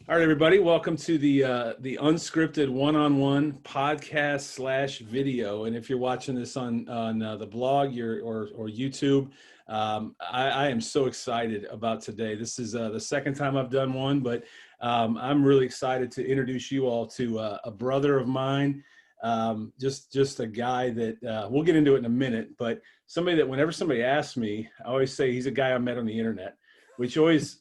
All right, everybody, welcome to the unscripted one-on-one podcast slash video. And if you're watching this on the blog or YouTube, I am so excited about today. This is the second time I've done one, but I'm really excited to introduce you all to a brother of mine, just a guy that we'll get into it in a minute, but somebody that whenever somebody asks me, I always say he's a guy I met on the internet, which always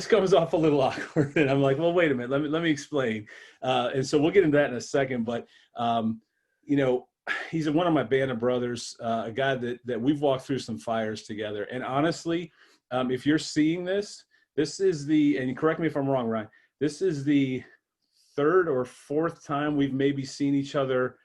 comes off a little awkward. And I'm like, well, wait a minute, let me explain. And so we'll get into that in a second. But, he's one of my band of brothers, a guy that we've walked through some fires together. And honestly, if you're seeing this is and correct me if I'm wrong, Ryan, this is the third or fourth time we've maybe seen each other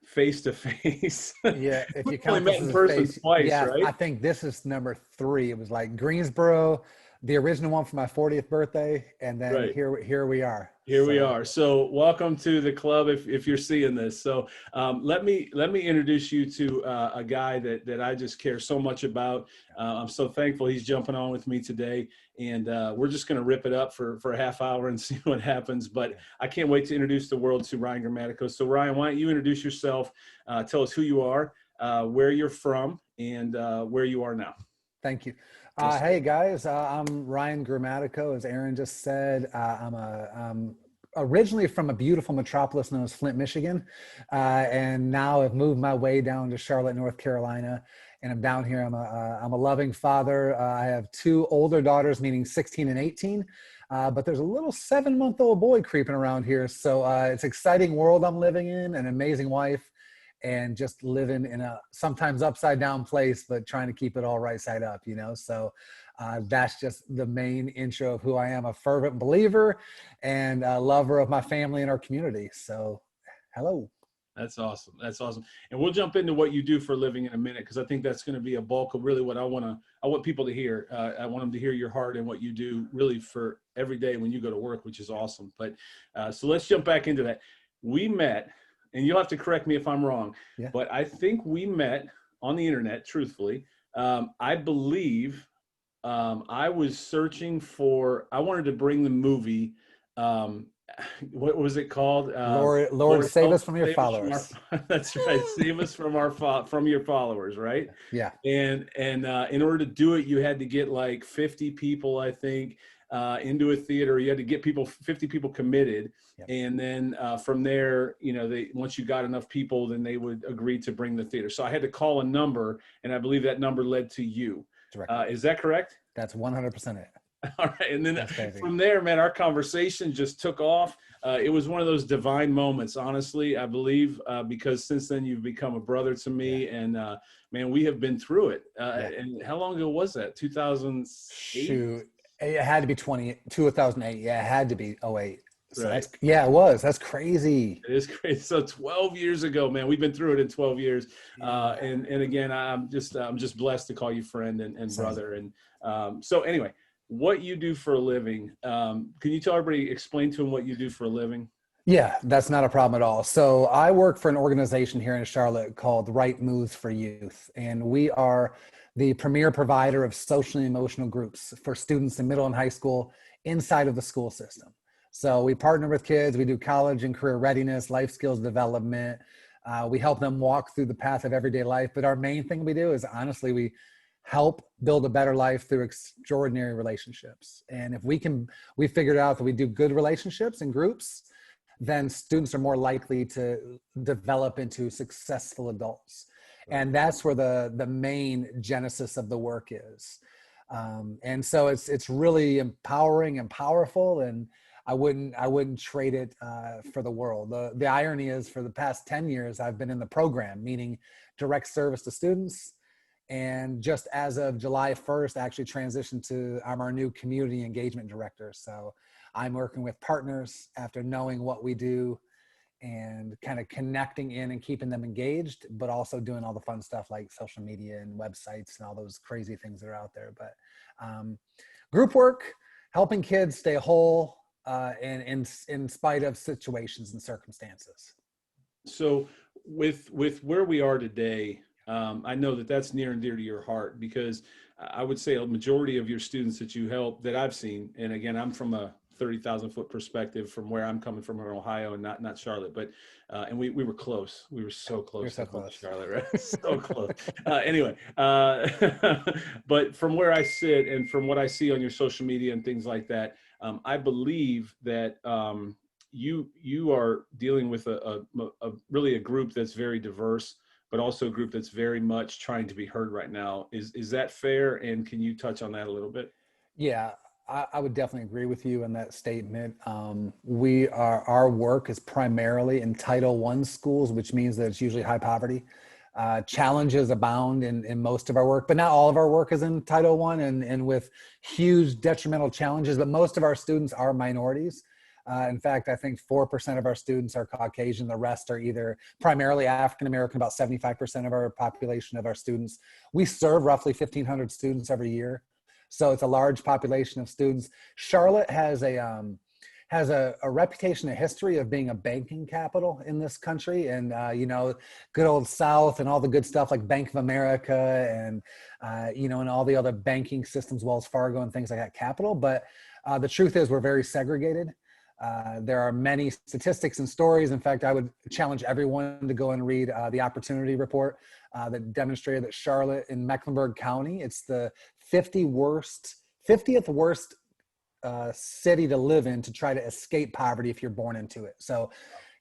face to face. Yeah, if you We've count only met this in as a person face, twice, yeah, right? I think this is number 3. It was like Greensboro, the original one for my 40th birthday, and then Right. here we are. Here we are. So welcome to the club if you're seeing this. So let me introduce you to a guy that I just care so much about. I'm so thankful he's jumping on with me today. And we're just going to rip it up for a half hour and see what happens. But I can't wait to introduce the world to Ryan Grammatico. So Ryan, why don't you introduce yourself? Tell us who you are, where you're from, and where you are now. Thank you. Hey guys, I'm Ryan Grammatico, as Aaron just said. I'm originally from a beautiful metropolis known as Flint, Michigan, and now I've moved my way down to Charlotte, North Carolina, and I'm down here. I'm a loving father. I have 2 older daughters, meaning 16 and 18, but there's a little 7-month-old boy creeping around here. So it's an exciting world I'm living in, an amazing wife, and just living in a sometimes upside down place, but trying to keep it all right side up, So that's just the main intro of who I am, a fervent believer and a lover of my family and our community. So hello. That's awesome. That's awesome. And we'll jump into what you do for a living in a minute, because I think that's going to be a bulk of really what I want people to hear. I want them to hear your heart and what you do really for every day when you go to work, which is awesome. But so let's jump back into that. We met, and you'll have to correct me if I'm wrong, but I think we met on the internet, truthfully. I believe I was searching I wanted to bring the movie, what was it called? Lord, save us from your followers. That's right. Save us from your followers, right? Yeah. And in order to do it, you had to get like 50 people, I think, into a theater. You had to get 50 people committed. Yep. And then from there, once you got enough people, then they would agree to bring the theater. So I had to call a number, and I believe that number led to you. Is that correct? That's 100% it. All right. And then from there, man, our conversation just took off. It was one of those divine moments, honestly, I believe, because since then you've become a brother to me. Yeah. And man, we have been through it. And how long ago was that? 2008? Shoot. It had to be 2008. Yeah, it had to be 08. So right. It was. That's crazy. It is crazy. So 12 years ago, man, we've been through it in 12 years. And again, I'm just blessed to call you friend and brother. And so anyway, what you do for a living, can you tell everybody, explain to them what you do for a living? Yeah, that's not a problem at all. So I work for an organization here in Charlotte called Right Moves for Youth. And we are the premier provider of social and emotional groups for students in middle and high school inside of the school system. So we partner with kids, we do college and career readiness, life skills development. We help them walk through the path of everyday life. But our main thing we do is honestly, we help build a better life through extraordinary relationships. And if we figured out that we do good relationships in groups, then students are more likely to develop into successful adults. And that's where the main genesis of the work is. And so it's really empowering and powerful, and I wouldn't trade it for the world. The irony is, for the past 10 years, I've been in the program, meaning direct service to students. And just as of July 1st, I actually transitioned I'm our new community engagement director. So I'm working with partners after knowing what we do and kind of connecting in and keeping them engaged, but also doing all the fun stuff like social media and websites and all those crazy things that are out there. But group work, helping kids stay whole in spite of situations and circumstances. So with where we are today, I know that's near and dear to your heart, because I would say a majority of your students that you help that I've seen, and again, I'm from a 30,000 foot perspective from where I'm coming from in Ohio and not Charlotte, but and we were close. We were so close. You're so to close. Charlotte, right? So close. Anyway, but from where I sit and from what I see on your social media and things like that, I believe that you are dealing with a really a group that's very diverse, but also a group that's very much trying to be heard right now. Is that fair? And can you touch on that a little bit? Yeah, I would definitely agree with you in that statement. Our work is primarily in Title I schools, which means that it's usually high poverty. Challenges abound in most of our work, but not all of our work is in Title I and with huge detrimental challenges, but most of our students are minorities. In fact, I think 4% of our students are Caucasian. The rest are either primarily African-American, about 75% of our population of our students. We serve roughly 1,500 students every year. So it's a large population of students. Charlotte has a reputation, a history of being a banking capital in this country, and good old South and all the good stuff like Bank of America and and all the other banking systems, Wells Fargo and things like that, capital. But the truth is, we're very segregated. There are many statistics and stories. In fact, I would challenge everyone to go and read the Opportunity Report that demonstrated that Charlotte in Mecklenburg County, it's the 50th worst city to live in to try to escape poverty if you're born into it. So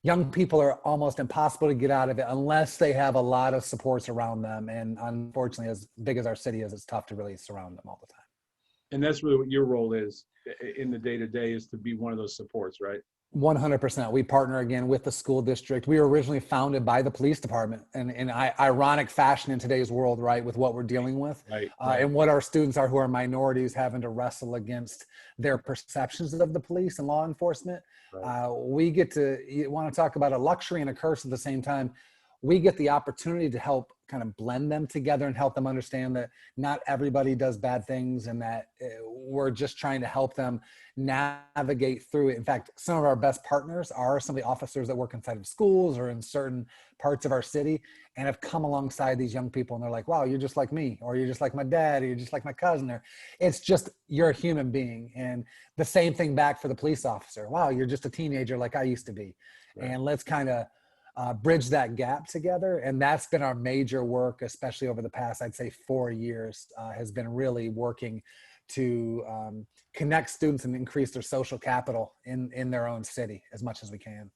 young people are almost impossible to get out of it unless they have a lot of supports around them. And unfortunately, as big as our city is, it's tough to really surround them all the time. And that's really what your role is in the day-to-day, is to be one of those supports, right? 100%. We partner again with the school district. We were originally founded by the police department, and in ironic fashion in today's world, right, with what we're dealing with, right. And what our students are who are minorities having to wrestle against their perceptions of the police and law enforcement. Right. We get to, you want to talk about a luxury and a curse at the same time. We get the opportunity to help kind of blend them together and help them understand that not everybody does bad things, and that we're just trying to help them navigate through it. In fact, some of our best partners are some of the officers that work inside of schools or in certain parts of our city and have come alongside these young people, and they're like, wow, you're just like me, or you're just like my dad, or you're just like my cousin, or it's just, you're a human being. And the same thing back for the police officer. Wow, you're just a teenager like I used to be. Right. And let's kind of bridge that gap together. And that's been our major work, especially over the past, I'd say 4 years, has been really working to connect students and increase their social capital in their own city as much as we can.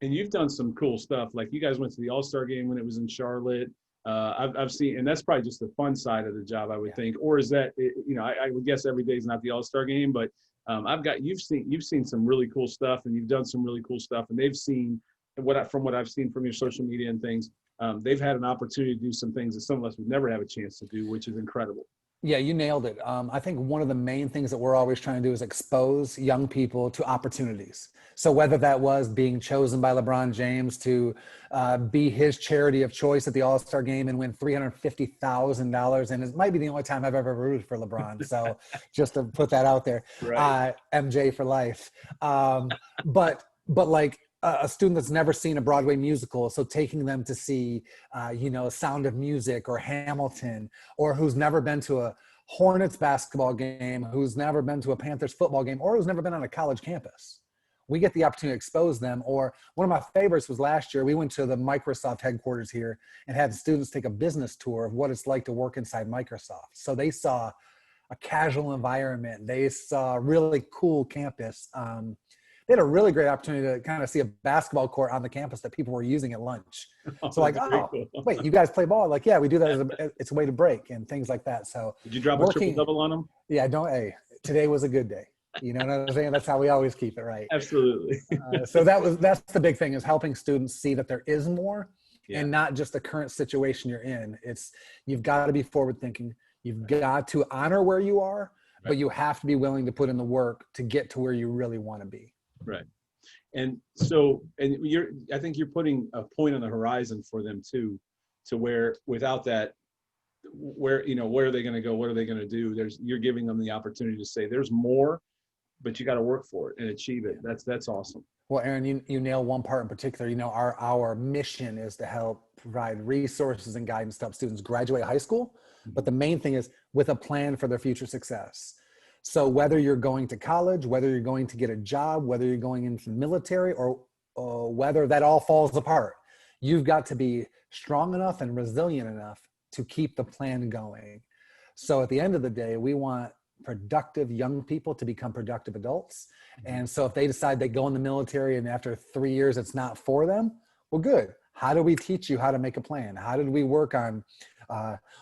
And you've done some cool stuff. Like you guys went to the All-Star game when it was in Charlotte. I've seen, and that's probably just the fun side of the job, I would think. Or is that, I would guess every day is not the All-Star game, but you've seen some really cool stuff, and you've done some really cool stuff, and they've seen from what I've seen from your social media and things, they've had an opportunity to do some things that some of us would never have a chance to do, which is incredible. Yeah, you nailed it. I think one of the main things that we're always trying to do is expose young people to opportunities. So whether that was being chosen by LeBron James to be his charity of choice at the All-Star game and win $350,000, and it might be the only time I've ever rooted for LeBron. So just to put that out there, right. MJ for life. But like, a student that's never seen a Broadway musical, so taking them to see, Sound of Music or Hamilton, or who's never been to a Hornets basketball game, who's never been to a Panthers football game, or who's never been on a college campus. We get the opportunity to expose them. Or one of my favorites was last year, we went to the Microsoft headquarters here and had students take a business tour of what it's like to work inside Microsoft. So they saw a casual environment. They saw a really cool campus. They had a really great opportunity to kind of see a basketball court on the campus that people were using at lunch. So like, cool. Wait, you guys play ball? Like, yeah, we do that it's a way to break and things like that. So did you drop a triple double on them? Yeah, hey, today was a good day. You know what I'm saying? That's how we always keep it, right? Absolutely. So that's the big thing, is helping students see that there is more, and not just the current situation you're in. You've got to be forward thinking. You've got to honor where you are, but you have to be willing to put in the work to get to where you really want to be. Right. And so, I think you're putting a point on the horizon for them too, to where without that, where are they going to go? What are they going to do? You're giving them the opportunity to say there's more, but you got to work for it and achieve it. That's awesome. Well, Aaron, you nail one part in particular. Our mission is to help provide resources and guidance to help students graduate high school. But the main thing is with a plan for their future success. So whether you're going to college, whether you're going to get a job, whether you're going into the military, or whether that all falls apart, you've got to be strong enough and resilient enough to keep the plan going. So at the end of the day, we want productive young people to become productive adults. And so if they decide they go in the military and after 3 years it's not for them, well, good. How do we teach you how to make a plan? How did we work on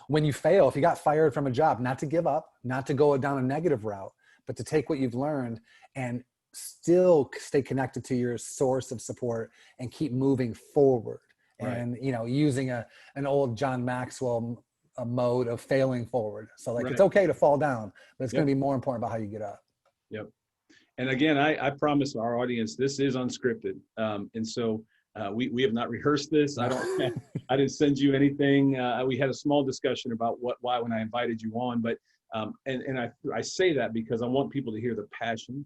when you fail, if you got fired from a job, not to give up, not to go down a negative route, but to take what you've learned and still stay connected to your source of support and keep moving forward. Right. And, you know, using an old John Maxwell a mode of failing forward. So like, it's okay to fall down, but it's going to be more important about how you get up. Yep. And again, I promise our audience, this is unscripted. And so we have not rehearsed this. I didn't send you anything. We had a small discussion about why when I invited you on, but I say that because I want people to hear the passion,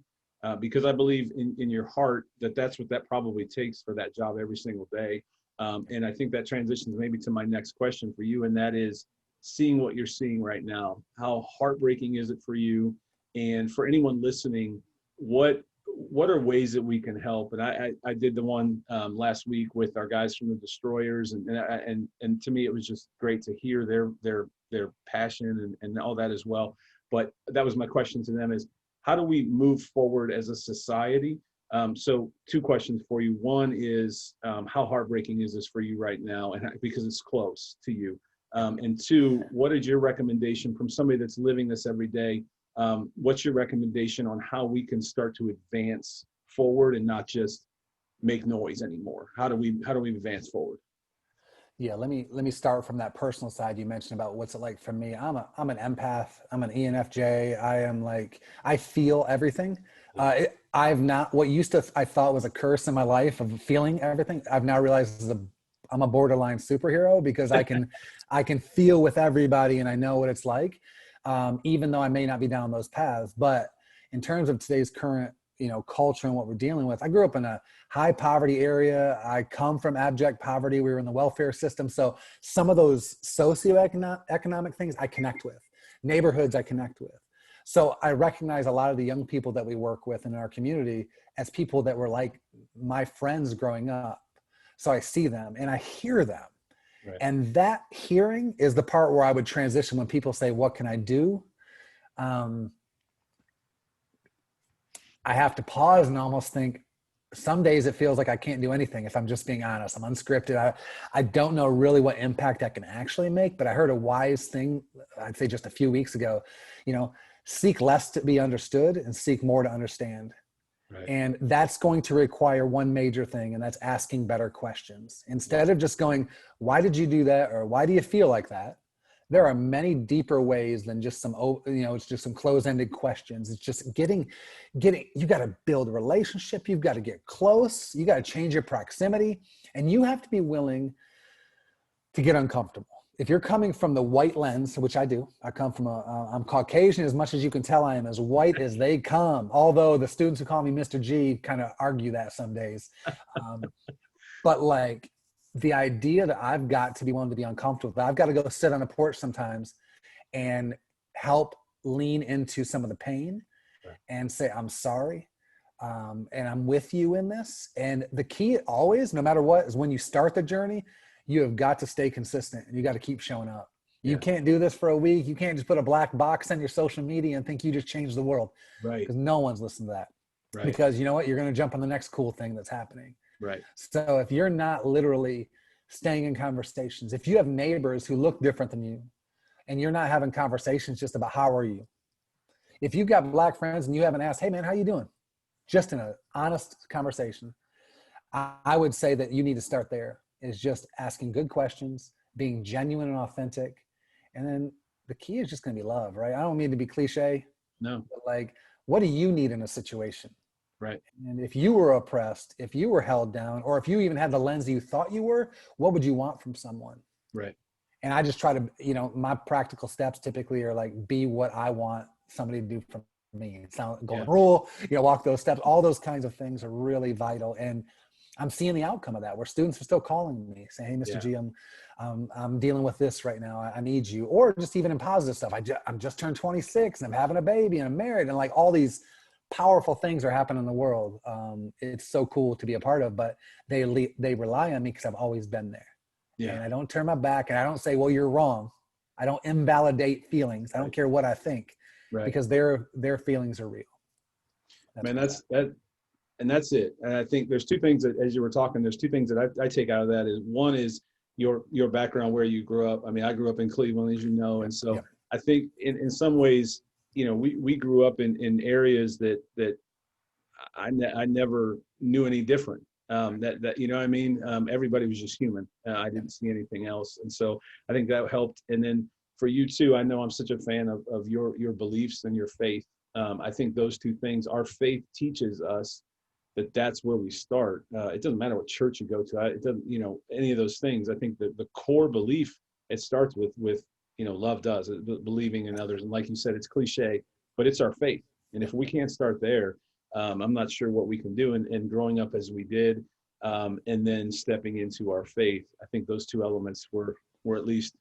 because I believe in your heart that's what that probably takes for that job every single day. And I think that transitions maybe to my next question for you, and that is seeing what you're seeing right now. How heartbreaking is it for you? And for anyone listening, what are ways that we can help? And I did the one last week with our guys from the Destroyers, and to me it was just great to hear their passion and all that as well. But that was my question to them: is how do we move forward as a society? So 2 questions for you. One is how heartbreaking is this for you right now, and because it's close to you. And 2, what is your recommendation from somebody that's living this every day? What's your recommendation on how we can start to advance forward and not just make noise anymore? How do we advance forward? Yeah, let me start from that personal side. You mentioned about what's it like for me. I'm an empath. I'm an ENFJ. I feel everything. I've not, what I thought was a curse in my life of feeling everything, I've now realized I'm a borderline superhero, because I can feel with everybody and I know what it's like, even though I may not be down those paths. But in terms of today's current, culture and what we're dealing with, I grew up in a high poverty area. I come from abject poverty. We were in the welfare system. So some of those socioeconomic things I connect with, neighborhoods I connect with. So I recognize a lot of the young people that we work with in our community as people that were like my friends growing up. So I see them and I hear them. Right. And that hearing is the part where I would transition when people say, what can I do? I have to pause and almost think, some days it feels like I can't do anything, if I'm just being honest. I'm unscripted. I don't know really what impact I can actually make, but I heard a wise thing, I'd say just a few weeks ago, seek less to be understood and seek more to understand. Right. And that's going to require one major thing, and that's asking better questions. Instead of just going, why did you do that? Or why do you feel like that? There are many deeper ways than just it's just some closed-ended questions. It's just getting, you got to build a relationship. You've got to get close. You got to change your proximity, and you have to be willing to get uncomfortable. If you're coming from the white lens, which I do, I come from I'm Caucasian. As much as you can tell, I am as white as they come. Although the students who call me Mr. G kind of argue that some days. But like, the idea that I've got to be willing to be uncomfortable, I've got to go sit on a porch sometimes and help lean into some of the pain and say, I'm sorry. And I'm with you in this. And the key always, no matter what, is when you start the journey, you have got to stay consistent and you got to keep showing up. You can't do this for a week. You can't just put a black box on your social media and think you just changed the world. Right. Because no one's listening to that. Right. Because you know what? You're going to jump on the next cool thing that's happening. Right. So if you're not literally staying in conversations, if you have neighbors who look different than you and you're not having conversations just about how are you, if you've got black friends and you haven't asked, hey man, how you doing? Just in an honest conversation, I would say that you need to start there, is just asking good questions, being genuine and authentic. And then the key is just going to be love, right? I don't mean to be cliche. No. But like, what do you need in a situation? Right. And if you were oppressed, if you were held down, or if you even had the lens that you thought you were, what would you want from someone? Right. And I just try to, my practical steps typically are like, be what I want somebody to do for me. It's not golden rule, walk those steps. All those kinds of things are really vital. And I'm seeing the outcome of that, where students are still calling me saying, hey, Mr. Yeah. G, I'm dealing with this right now. I need you. Or just even in positive stuff. I'm just turned 26 and I'm having a baby and I'm married, and like all these powerful things are happening in the world. It's so cool to be a part of, but they rely on me because I've always been there. Yeah. And I don't turn my back, and I don't say, well, you're wrong. I don't invalidate feelings. I don't care what I think, because their feelings are real. Man, that's it. And I think there's two things that, as you were talking, there's two things that I take out of that. Is one is your background, where you grew up. I mean, I grew up in Cleveland, as you know, and so I think in some ways, we grew up in areas that I never knew any different. That you know what I mean? Everybody was just human. I didn't see anything else, and so I think that helped. And then for you too, I know I'm such a fan of your beliefs and your faith. I think those two things, our faith teaches us that's where we start. It doesn't matter what church you go to. It doesn't, any of those things. I think that the core belief, it starts with love does, believing in others. And like you said, it's cliche, but it's our faith. And if we can't start there, I'm not sure what we can do. And growing up as we did, and then stepping into our faith, I think those two elements were at least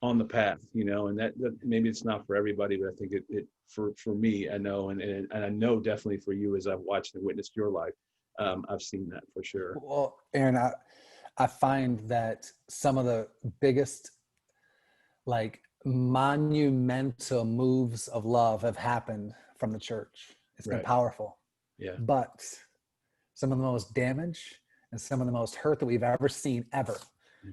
on the path, and that maybe it's not for everybody, but I think it for me, I know, and I know definitely for you, as I've watched and witnessed your life, I've seen that for sure. Well, Aaron, I find that some of the biggest, like, monumental moves of love have happened from the church. It's been powerful. Yeah. But some of the most damage and some of the most hurt that we've ever seen ever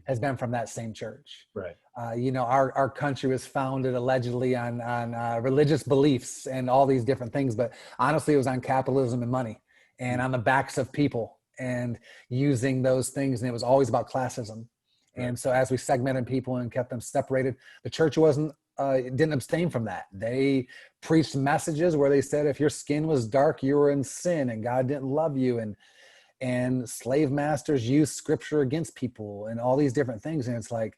has been from that same church. Right. Our country was founded allegedly on religious beliefs and all these different things, but honestly, it was on capitalism and money and on the backs of people and using those things. And it was always about classism. Right. And so as we segmented people and kept them separated, the church didn't abstain from that. They preached messages where they said, if your skin was dark, you were in sin and God didn't love you. And slave masters use scripture against people and all these different things. And it's like,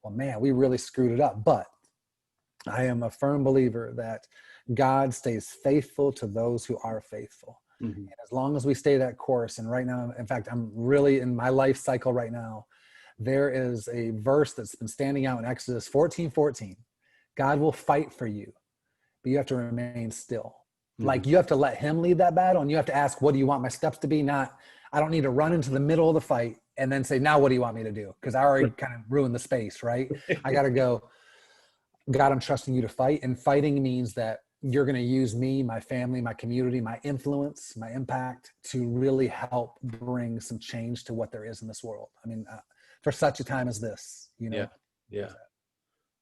well, man, we really screwed it up. But I am a firm believer that God stays faithful to those who are faithful. Mm-hmm. And as long as we stay that course, and right now, in fact, I'm really in my life cycle right now, there is a verse that's been standing out in Exodus 14:14. God will fight for you, but you have to remain still. Mm-hmm. Like, you have to let him lead that battle, and you have to ask, what do you want my steps to be? Not, I don't need to run into the middle of the fight and then say, now what do you want me to do? Because I already kind of ruined the space, right? I got to go, God, I'm trusting you to fight. And fighting means that you're going to use me, my family, my community, my influence, my impact to really help bring some change to what there is in this world. I mean, for such a time as this, Yeah.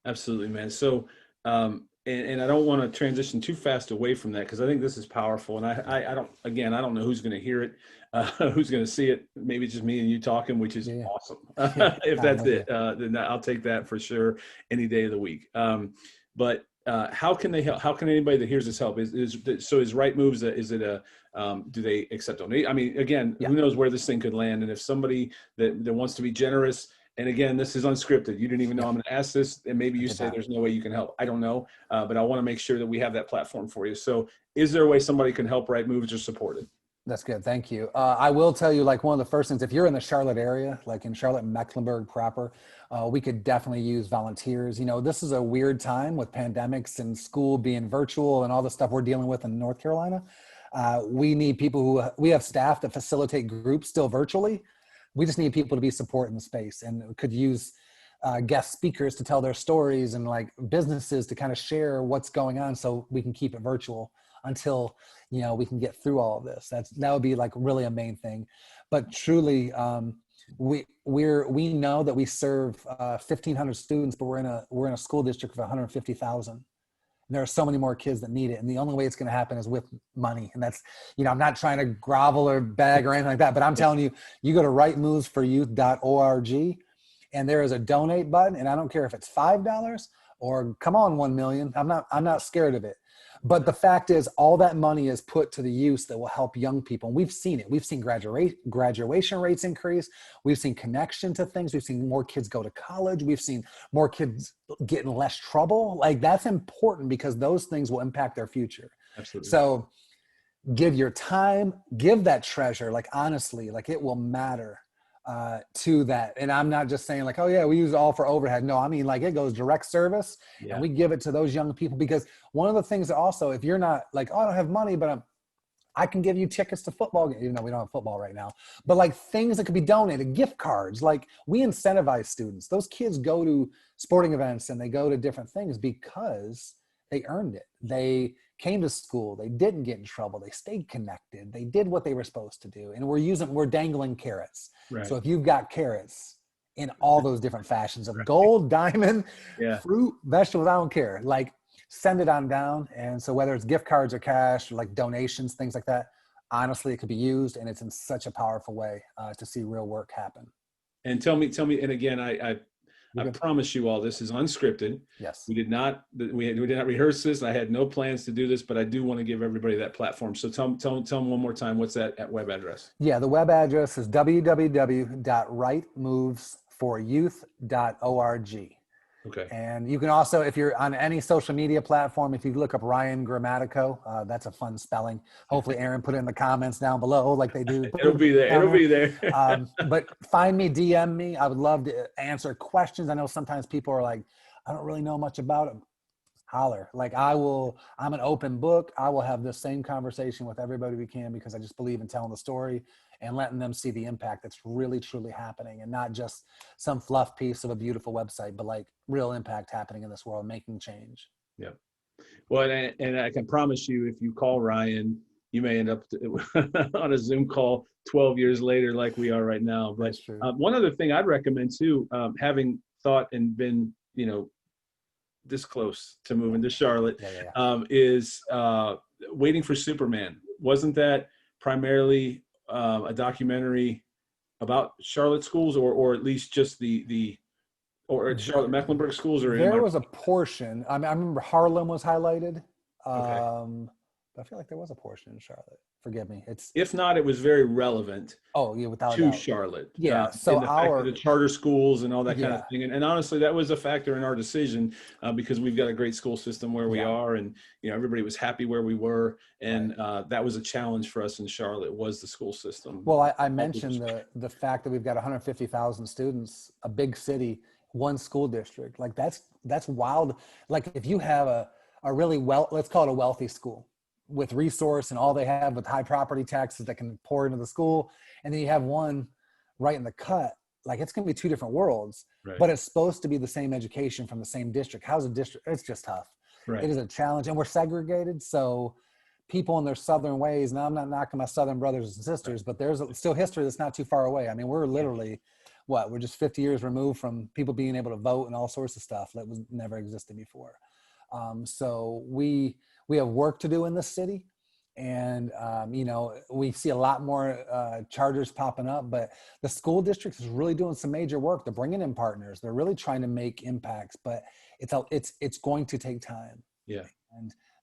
Absolutely, man. So, and I don't want to transition too fast away from that, because I think this is powerful. And I don't know who's going to hear it, who's going to see it. Maybe it's just me and you talking, which is awesome. If that's it, then I'll take that for sure any day of the week. But how can they help? How can anybody that hears this help? Is Right Moves? Do they accept donate? I mean, again, who knows where this thing could land? And if somebody that wants to be generous. And again, this is unscripted. You didn't even know I'm going to ask this, and maybe you say there's no way you can help. I don't know, but I want to make sure that we have that platform for you. So is there a way somebody can help Right Moves or support it? That's good. Thank you. I will tell you, like, one of the first things, if you're in the Charlotte area, like in Charlotte and Mecklenburg proper, we could definitely use volunteers. This is a weird time with pandemics and school being virtual and all the stuff we're dealing with in North Carolina. We need people we have staff that facilitate groups still virtually. We just need people to be support in the space, and could use guest speakers to tell their stories, and like businesses to kind of share what's going on, so we can keep it virtual until we can get through all of this. That would be like really a main thing. But truly, we know that we serve 1,500 students, but we're in a school district of 150,000. There are so many more kids that need it. And the only way it's going to happen is with money. And that's, I'm not trying to grovel or beg or anything like that, but I'm telling you, you go to rightmovesforyouth.org and there is a donate button. And I don't care if it's $5 or come on, 1 million. I'm not scared of it. But the fact is, all that money is put to the use that will help young people. And we've seen it. We've seen graduation rates increase. We've seen connection to things. We've seen more kids go to college. We've seen more kids get in less trouble. Like, that's important, because those things will impact their future. Absolutely. So give your time, give that treasure, like honestly, like it will matter to that. And I'm not just saying like, oh yeah, we use it all for overhead. No, I mean like it goes direct service and we give it to those young people, because one of the things that also, if you're not like, oh, I don't have money, but I can give you tickets to football, even though we don't have football right now, but like things that could be donated, gift cards, like we incentivize students. Those kids go to sporting events and they go to different things because they earned it. They came to school, they didn't get in trouble, they stayed connected, they did what they were supposed to do. And we're dangling carrots. Right. So if you've got carrots in all those different fashions of gold, diamond, fruit, vegetables, I don't care. Like send it on down. And so whether it's gift cards or cash, or like donations, things like that, honestly, it could be used, and it's in such a powerful way to see real work happen. And tell me, and again, I promise you all this is unscripted. Yes. We did not rehearse this. I had no plans to do this, but I do want to give everybody that platform. So tell them one more time, what's that web address? Yeah, the web address is www.rightmovesforyouth.org. Okay. And you can also, if you're on any social media platform, if you look up Ryan Grammatico, that's a fun spelling. Hopefully Aaron put it in the comments down below like they do. It'll be there. It'll be there. But find me, DM me. I would love to answer questions. I know sometimes people are like, I don't really know much about it. Holler. Like I'm an open book. I will have the same conversation with everybody we can, because I just believe in telling the story and letting them see the impact that's really, truly happening, and not just some fluff piece of a beautiful website, but like real impact happening in this world, making change. Yeah. Well, and I can promise you, if you call Ryan, you may end up on a Zoom call 12 years later, like we are right now. But one other thing I'd recommend too, having thought and been, this close to moving to Charlotte, is Waiting for Superman. Wasn't that primarily a documentary about Charlotte schools, or at least just or Charlotte Mecklenburg schools? Or there was a portion. I remember Harlem was highlighted. I feel like there was a portion in Charlotte. Forgive me. If not, it was very relevant. Oh yeah, without to Charlotte. Yeah. So the charter schools and all that kind of thing, and honestly, that was a factor in our decision because we've got a great school system where we are, and everybody was happy where we were, and that was a challenge for us in Charlotte, was the school system. Well, I mentioned the fact that we've got 150,000 students, a big city, one school district. Like that's wild. Like if you have a really let's call it a wealthy school with resource and all they have with high property taxes that can pour into the school, and then you have one right in the cut, like it's going to be two different worlds, but it's supposed to be the same education from the same district. How's a district? It's just tough. It is a challenge, and we're segregated. So people in their Southern ways, now I'm not knocking my Southern brothers and sisters, but there's still history that's not too far away. I mean, we're literally, we're just 50 years removed from people being able to vote and all sorts of stuff that was never existed before. So we have work to do in this city, and we see a lot more charters popping up, but the school district is really doing some major work. They're bringing in partners. They're really trying to make impacts, but it's going to take time. Yeah.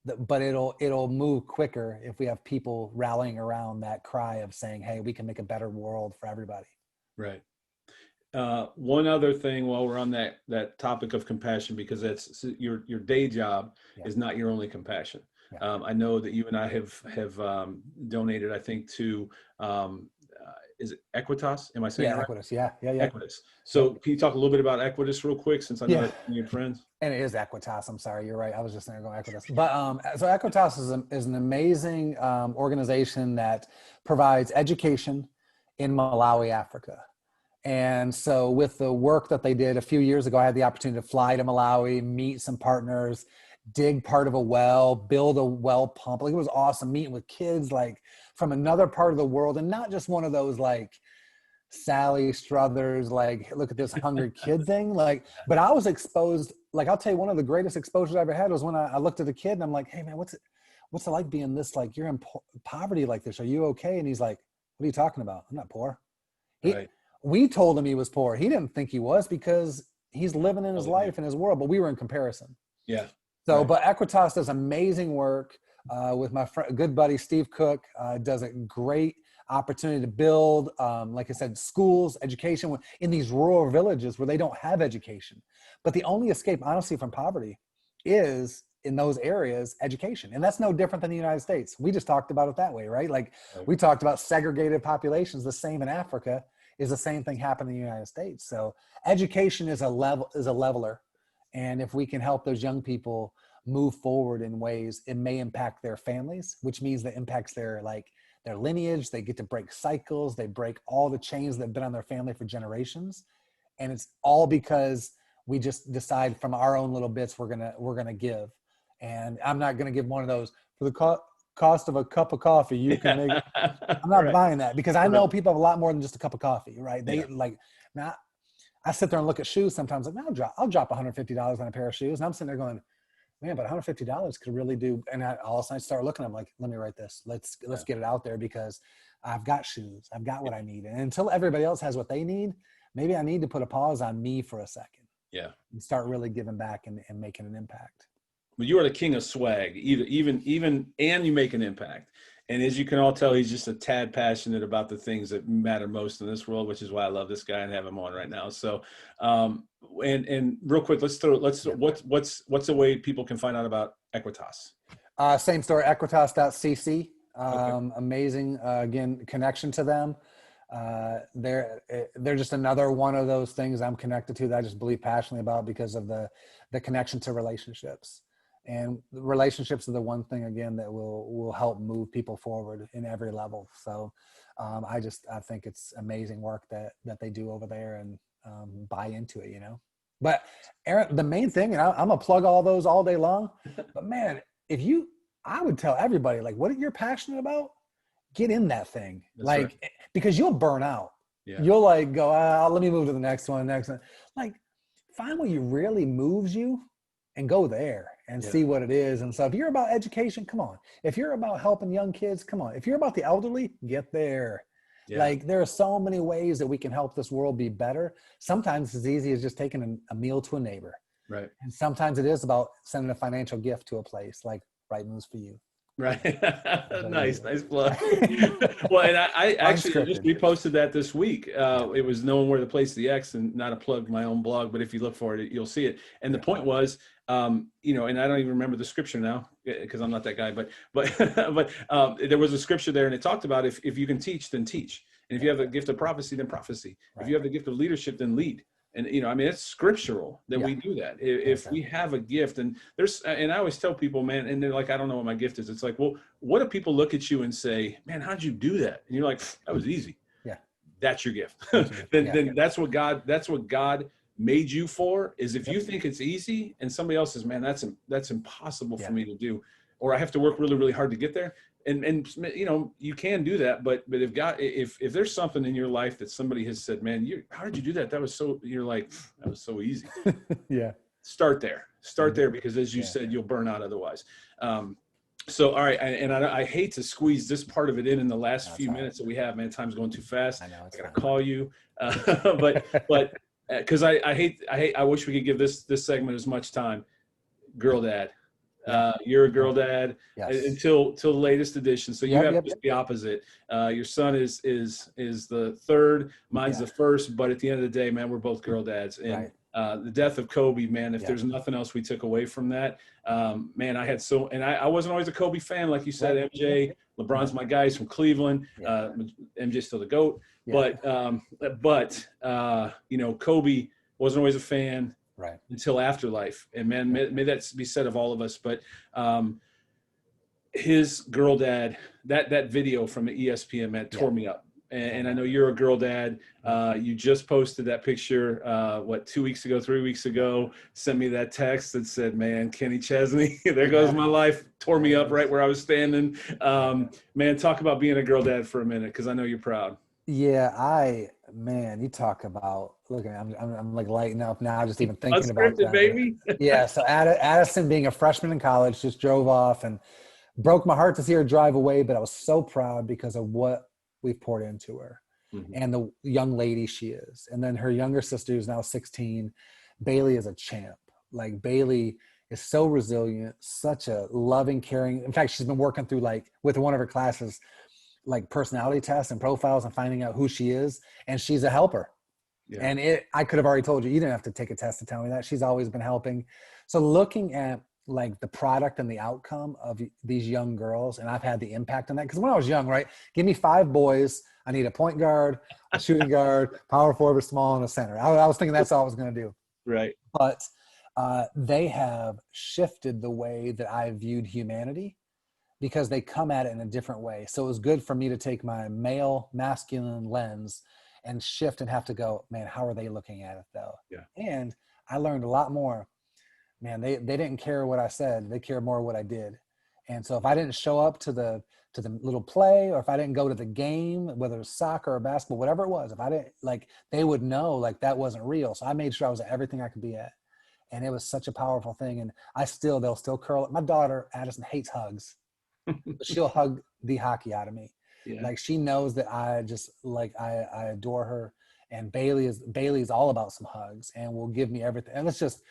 But it'll move quicker if we have people rallying around that cry of saying, hey, we can make a better world for everybody. Right. One other thing while we're on that topic of compassion, because that's your day job is not your only compassion. I know that you and I have donated, I think, to is it Equitas? Am I saying it right? Equitas, yeah. Equitas. So can you talk a little bit about Equitas real quick, since I know that's your friends? And it is Equitas. I'm sorry, you're right. I was just going Equitas. But so Equitas is an amazing organization that provides education in Malawi, Africa. And so with the work that they did a few years ago, I had the opportunity to fly to Malawi, meet some partners, dig part of a well, build a well pump. Like, it was awesome meeting with kids like from another part of the world, and not just one of those like Sally Struthers, like, look at this hungry kid thing. Like, but I was exposed, like, I'll tell you, one of the greatest exposures I ever had was when I looked at a kid and I'm like, hey man, what's it like being this, like, you're in poverty like this? Are you okay? And he's like, what are you talking about? I'm not poor. We told him he was poor. He didn't think he was, because he's living in his life in his world, but we were in comparison. Yeah. So, but Equitas does amazing work with my good buddy, Steve Cook, does a great opportunity to build, like I said, schools, education in these rural villages where they don't have education. But the only escape, honestly, from poverty is in those areas education. And that's no different than the United States. We just talked about it that way, right? Like we talked about segregated populations, the same in Africa is the same thing happening in the United States. So education is a leveler. And if we can help those young people move forward in ways, it may impact their families, which means that impacts their lineage. They get to break cycles. They break all the chains that have been on their family for generations. And it's all because we just decide from our own little bits we're gonna give. And I'm not gonna give one of those for the cost of a cup of coffee. You can make. I'm not buying that because I know people have a lot more than just a cup of coffee, right? They now. I sit there and look at shoes sometimes. Like, man, I'll drop $150 on a pair of shoes, and I'm sitting there going, man, but $150 could really do. And all of a sudden I start looking. I'm like, let me write this. Let's get it out there because I've got shoes. I've got what I need. And until everybody else has what they need, maybe I need to put a pause on me for a second. Yeah. And start really giving back and making an impact. Well, you are the king of swag, even, and you make an impact. And as you can all tell, he's just a tad passionate about the things that matter most in this world, which is why I love this guy and have him on right now. So, and real quick, what's a way people can find out about Equitas? Same story, equitas.cc. Okay. Amazing, again, connection to them. They're just another one of those things I'm connected to that I just believe passionately about because of the connection to relationships. And relationships are the one thing, again, that will help move people forward in every level. So I think it's amazing work that they do over there, and buy into it, But Aaron, the main thing, and I'm gonna plug all those all day long, but man, I would tell everybody, like, what you're passionate about, get in that thing. That's like, right. Because you'll burn out. Yeah. You'll go, let me move to the next one. Like, find what really moves you and go there and see what it is. And so if you're about education, come on. If you're about helping young kids, come on. If you're about the elderly, get there. Yeah. Like, there are so many ways that we can help this world be better. Sometimes it's as easy as just taking a meal to a neighbor. Right. And sometimes it is about sending a financial gift to a place like Right Moves for You. Right. Nice plug. Well, and I actually just reposted that this week. It was knowing where to place the X, and not a plug my own blog, but if you look for it, you'll see it. And the point was, and I don't even remember the scripture now because I'm not that guy, but there was a scripture there, and it talked about if you can teach, then teach. And if you have the gift of prophecy, then prophecy. Right. If you have the gift of leadership, then lead. And, it's scriptural that we do that. If we have a gift, and I always tell people, man, and they're like, I don't know what my gift is. It's like, well, what if people look at you and say, man, how'd you do that? And you're like, that was easy. Yeah. That's your gift. Then that's what God made you for, is if you think it's easy and somebody else says, man, that's impossible for me to do, or I have to work really, really hard to get there. And you can do that, but if there's something in your life that somebody has said, man, how did you do that? You're like, that was so easy. Yeah. Start there, because as you said, you'll burn out otherwise. So, all right. And I hate to squeeze this part of it in the last few minutes that we have, man. Time's going too fast. I know. I gotta call you. But cause I wish we could give this segment as much time. Girl dad. You're a girl dad until the latest edition. So you have just the opposite. Your son is the third, mine's the first, but at the end of the day, man, we're both girl dads. And the death of Kobe, man, if there's nothing else we took away from that, man, I wasn't always a Kobe fan, like you said, MJ, LeBron's my guys from Cleveland, MJ's still the GOAT, but Kobe wasn't always a fan. Right. Until afterlife. And man, may that be said of all of us, but his girl dad, that video from the ESPN, man, tore me up. And I know you're a girl dad. You just posted that picture, 3 weeks ago, sent me that text that said, man, Kenny Chesney, there goes my life, tore me up right where I was standing. Man, talk about being a girl dad for a minute, because I know you're proud. Yeah, you talk about, look, I'm like lighting up now, just even thinking about that. Baby. Yeah, so Addison, being a freshman in college, just drove off, and broke my heart to see her drive away, but I was so proud because of what we've poured into her and the young lady she is. And then her younger sister, who's now 16, Bailey, is a champ. Like, Bailey is so resilient, such a loving, caring. In fact, she's been working through, with one of her classes, personality tests and profiles and finding out who she is. And she's a helper. Yeah. And I could have already told you, you didn't have to take a test to tell me that. She's always been helping. So looking at like the product and the outcome of these young girls. And I've had the impact on that. Because when I was young, right, give me 5 boys. I need a point guard, a shooting guard, power forward, small, and a center. I was thinking that's all I was going to do. Right. But they have shifted the way that I viewed humanity because they come at it in a different way. So it was good for me to take my male masculine lens and shift and have to go, man, how are they looking at it though? Yeah. And I learned a lot more. Man, they didn't care what I said. They cared more what I did. And so if I didn't show up to the little play, or if I didn't go to the game, whether it was soccer or basketball, whatever it was, if I didn't, like, they would know like that wasn't real. So I made sure I was at everything I could be at. And it was such a powerful thing. And they'll still curl up. My daughter, Addison, hates hugs. But she'll hug the hockey out of me. Yeah. Like, she knows that I just like, I adore her. And Bailey's all about some hugs and will give me everything. And it's just,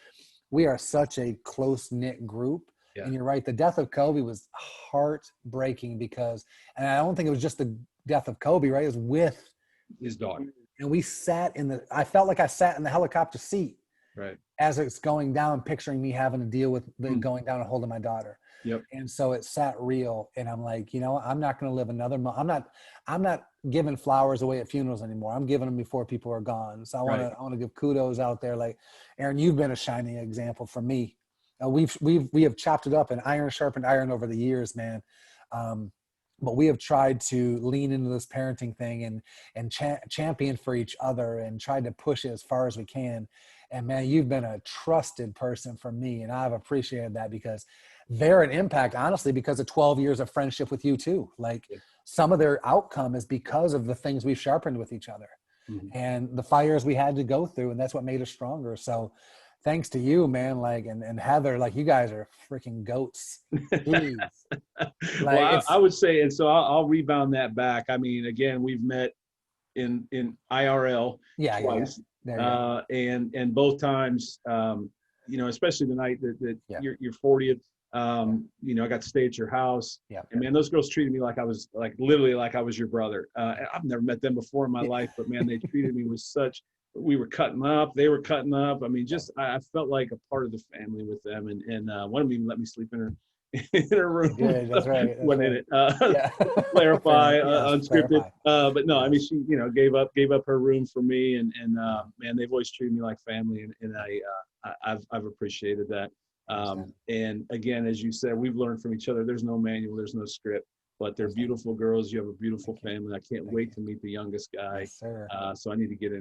we are such a close-knit group. Yeah. And you're right. The death of Kobe was heartbreaking because, and I don't think it was just the death of Kobe, right? It was with his daughter. And we I felt like I sat in the helicopter seat. Right. As it's going down, picturing me having to deal with going down and holding my daughter. Yep. And so it sat real. And I'm like, you know, I'm not going to live another month. I'm not giving flowers away at funerals anymore. I'm giving them before people are gone. So I want to give kudos out there. Like, Aaron, you've been a shining example for me. We have chopped it up and iron sharpened iron over the years, man. But we have tried to lean into this parenting thing and champion for each other and tried to push it as far as we can. And man, you've been a trusted person for me. And I've appreciated that because they're an impact, honestly, because of 12 years of friendship with you too. Like, some of their outcome is because of the things we've sharpened with each other and the fires we had to go through. And that's what made us stronger. So thanks to you, man. Like, and Heather, like, you guys are freaking goats. Jeez. Like, well, I would say, and so I'll rebound that back. I mean, again, we've met in IRL twice. Yeah. And both times, you know, especially the night that your 40th, you know, I got to stay at your house. Yeah. And man, those girls treated me like I was literally like I was your brother. I've never met them before in my life, but man, they treated me with such, we were cutting up, they were cutting up. I mean, just, I felt like a part of the family with them. And one of them even let me sleep in her room. Yeah, that's right. When in it, clarify, unscripted. But no, I mean, she, you know, gave up her room for me, and man, they've always treated me like family, and I've appreciated that. And again, as you said, we've learned from each other. There's no manual, there's no script, but they're beautiful girls. You have a beautiful family. I can't wait to meet the youngest guy. Yes, sir. So I need to get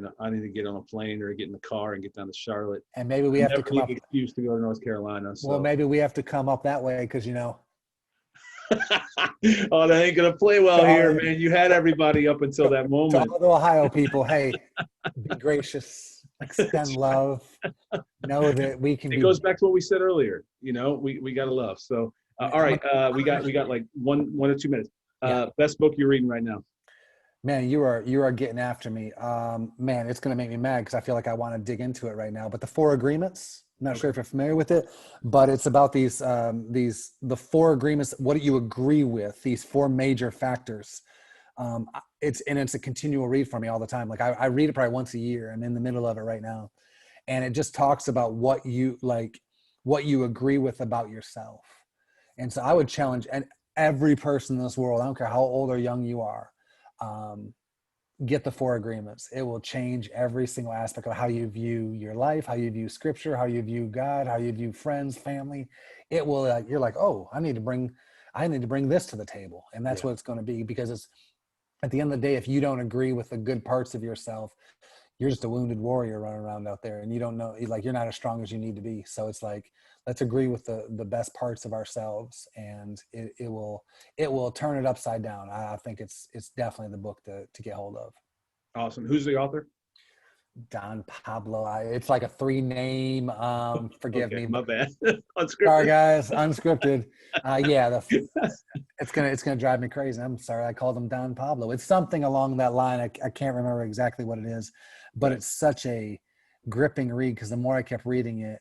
on a plane or get in the car and get down to Charlotte. And maybe we have to come up. Excuse to go to North Carolina. So. Well, maybe we have to come up that way because, you know. Oh, that ain't gonna play well here, man. You had everybody up until that moment. To all the Ohio people, hey, be gracious, extend love, know that we can. It goes back to what we said earlier. You know, we gotta love. So, all right, we got like 1 or 2 minutes. Best book you're reading right now? Man, you are getting after me. Man, it's gonna make me mad because I feel like I want to dig into it right now. But the 4 Agreements. I'm not sure if you're familiar with it, but it's about the 4 agreements. What do you agree with? These 4 major factors. It's a continual read for me all the time. Like, I read it probably once a year. I'm in the middle of it right now, and it just talks about what you agree with about yourself. And so I would challenge every person in this world. I don't care how old or young you are. Get the 4 agreements. It will change every single aspect of how you view your life, how you view scripture, how you view God, how you view friends, family. It will, you're like, oh, I need to bring this to the table. And that's what it's going to be, because it's, at the end of the day, if you don't agree with the good parts of yourself, you're just a wounded warrior running around out there, and you don't know, like, you're not as strong as you need to be. So it's like, let's agree with the best parts of ourselves, and it will turn it upside down. I think it's definitely the book to get hold of. Awesome. Who's the author? Don Pablo. It's like a 3-name. Forgive me. My bad. Unscripted. Sorry, guys. Unscripted. It's gonna drive me crazy. I'm sorry. I called him Don Pablo. It's something along that line. I can't remember exactly what it is, but it's such a gripping read, because the more I kept reading it,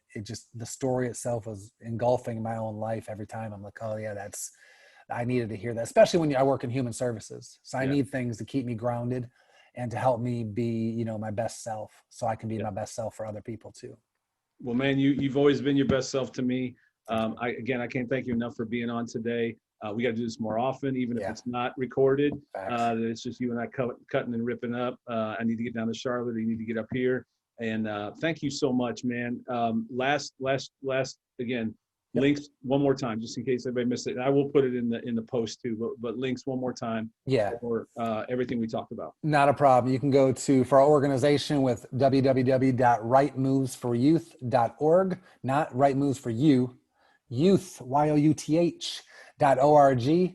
the story itself was engulfing my own life every time. I'm like, oh yeah, I needed to hear that, especially when I work in human services. So I need things to keep me grounded and to help me be, my best self, so I can be my best self for other people too. Well, man, you've always been your best self to me. I can't thank you enough for being on today. We got to do this more often, even if Yeah. it's not recorded. Facts. It's just you and I cutting and ripping up. I need to get down to Charlotte. You need to get up here. And thank you so much, man. Last again, Yep. links one more time, just in case anybody missed it. And I will put it in the post too. But links one more time. Yeah. For everything we talked about. Not a problem. You can go for our organization with www.rightmovesforyouth.org, not Right Moves for You, youth, youth.org. You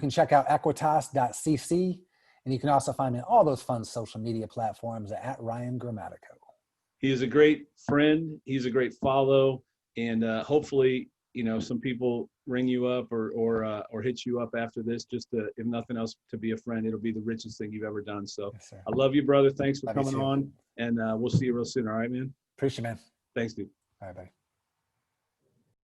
can check out equitas.cc, and you can also find me on all those fun social media platforms at Ryan Grammatico. He is a great friend. He's a great follow, and hopefully, some people ring you up or hit you up after this, just to, if nothing else, to be a friend. It'll be the richest thing you've ever done. So Yes, sir. I love you, brother. Thanks for Love you coming too. on, and we'll see you real soon. All right, man. Appreciate it, man. Thanks, dude. All right, bye.